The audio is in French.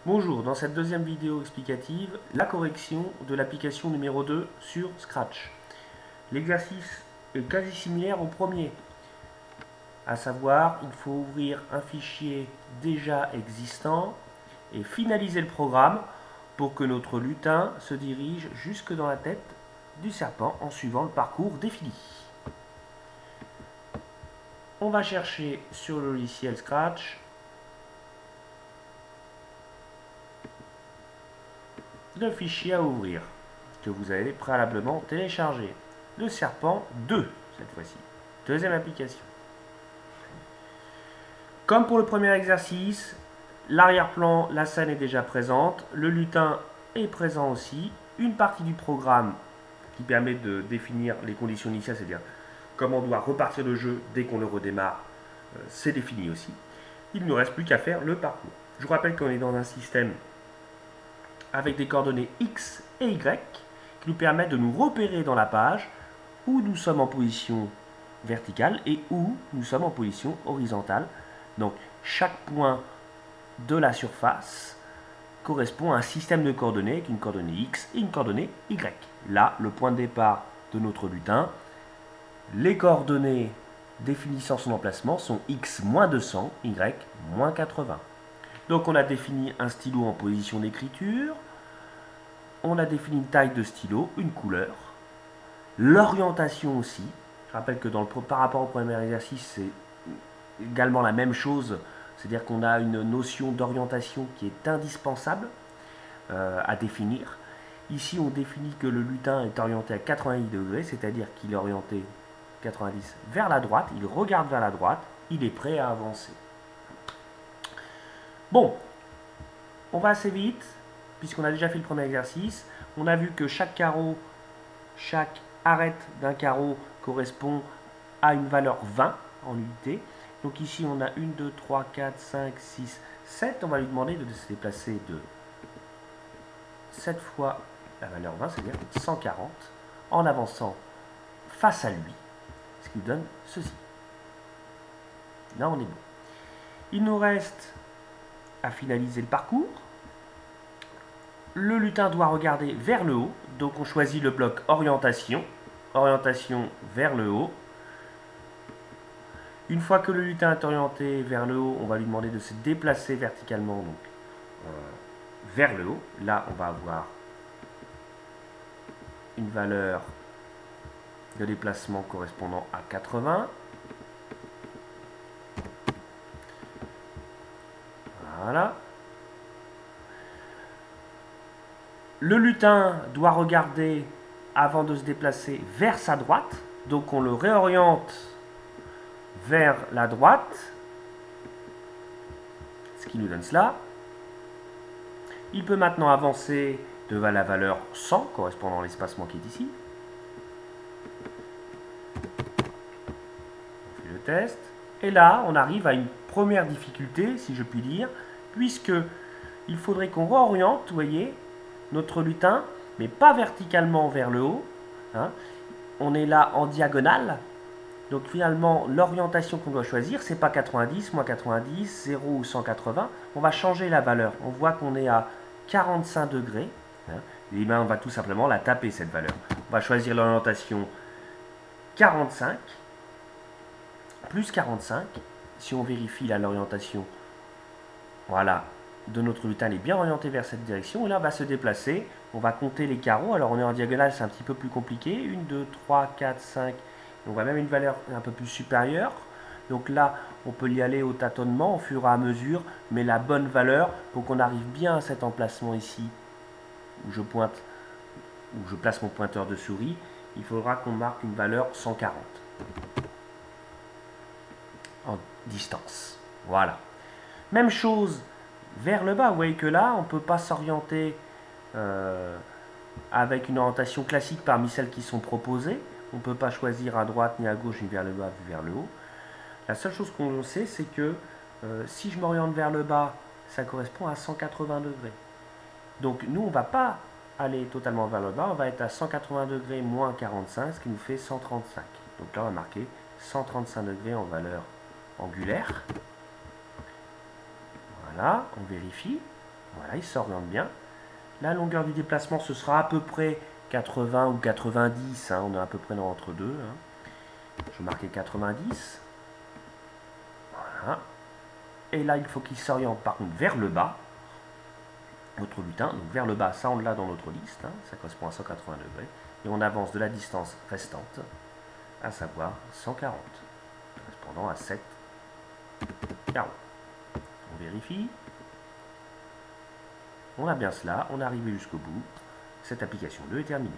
Bonjour, dans cette deuxième vidéo explicative, la correction de l'application numéro 2 sur Scratch. L'exercice est quasi similaire au premier, à savoir il faut ouvrir un fichier déjà existant et finaliser le programme pour que notre lutin se dirige jusque dans la tête du serpent en suivant le parcours défini. On va chercher sur le logiciel Scratch le fichier à ouvrir que vous avez préalablement téléchargé. Le serpent 2 cette fois-ci. Deuxième application. Comme pour le premier exercice, l'arrière-plan, la scène est déjà présente, le lutin est présent aussi, une partie du programme qui permet de définir les conditions initiales, c'est-à-dire comment on doit repartir le jeu dès qu'on le redémarre, c'est défini aussi. Il ne nous reste plus qu'à faire le parcours. Je vous rappelle qu'on est dans un système avec des coordonnées X et Y qui nous permettent de nous repérer dans la page où nous sommes en position verticale et où nous sommes en position horizontale. Donc chaque point de la surface correspond à un système de coordonnées avec une coordonnée X et une coordonnée Y. Là, le point de départ de notre lutin, les coordonnées définissant son emplacement sont X moins 200, Y moins 80. Donc on a défini un stylo en position d'écriture, on a défini une taille de stylo, une couleur, l'orientation aussi. Je rappelle que par rapport au premier exercice, c'est également la même chose, c'est-à-dire qu'on a une notion d'orientation qui est indispensable à définir. Ici, on définit que le lutin est orienté à 90 degrés, c'est-à-dire qu'il est orienté 90 vers la droite, il regarde vers la droite, il est prêt à avancer. Bon, on va assez vite, puisqu'on a déjà fait le premier exercice. On a vu que chaque carreau, chaque arête d'un carreau correspond à une valeur 20 en unité. Donc ici, on a 1, 2, 3, 4, 5, 6, 7. On va lui demander de se déplacer de 7 fois la valeur 20, c'est-à-dire 140, en avançant face à lui, ce qui nous donne ceci. Là, on est bon. Il nous reste à finaliser le parcours. Le lutin doit regarder vers le haut, donc on choisit le bloc orientation, orientation vers le haut. Une fois que le lutin est orienté vers le haut, on va lui demander de se déplacer verticalement donc, vers le haut. Là, on va avoir une valeur de déplacement correspondant à 80. Voilà. Le lutin doit regarder avant de se déplacer vers sa droite. Donc on le réoriente vers la droite. Ce qui nous donne cela. Il peut maintenant avancer devant la valeur 100 correspondant à l'espacement qui est ici. On fait le test. Et là, on arrive à une première difficulté, si je puis dire, puisque il faudrait qu'on réoriente, vous voyez, notre lutin, mais pas verticalement vers le haut. Hein. On est là en diagonale. Donc finalement, l'orientation qu'on doit choisir, c'est pas 90, moins 90, 0 ou 180. On va changer la valeur. On voit qu'on est à 45 degrés. Hein. Et bien, on va tout simplement la taper, cette valeur. On va choisir l'orientation 45, plus 45. Si on vérifie là l'orientation, voilà, de notre lutin, elle est bien orientée vers cette direction. Et là, on va se déplacer. On va compter les carreaux. Alors, on est en diagonale, c'est un petit peu plus compliqué. 1, 2, 3, 4, 5. On voit même une valeur un peu plus supérieure. Donc là, on peut y aller au tâtonnement, au fur et à mesure. Mais la bonne valeur, pour qu'on arrive bien à cet emplacement ici, où je pointe, où je place mon pointeur de souris, il faudra qu'on marque une valeur 140 en distance. Voilà. Même chose vers le bas. Vous voyez que là, on ne peut pas s'orienter avec une orientation classique parmi celles qui sont proposées. On ne peut pas choisir à droite ni à gauche, ni vers le bas, ni vers le haut. La seule chose qu'on sait, c'est que si je m'oriente vers le bas, ça correspond à 180 degrés. Donc nous, on ne va pas aller totalement vers le bas, on va être à 180 degrés moins 45, ce qui nous fait 135. Donc là, on va marquer 135 degrés en valeur angulaire. Voilà, on vérifie. Voilà, il s'oriente bien. La longueur du déplacement, ce sera à peu près 80 ou 90. Hein, on est à peu près dans entre deux. Hein. Je vais marquer 90. Voilà. Et là, il faut qu'il s'oriente par contre vers le bas. Notre lutin, donc vers le bas, ça on l'a dans notre liste. Hein, ça correspond à 180 degrés. Et on avance de la distance restante, à savoir 140, correspondant à 7 carreaux. On vérifie. On a bien cela, on est arrivé jusqu'au bout. Cette application 2 est terminée.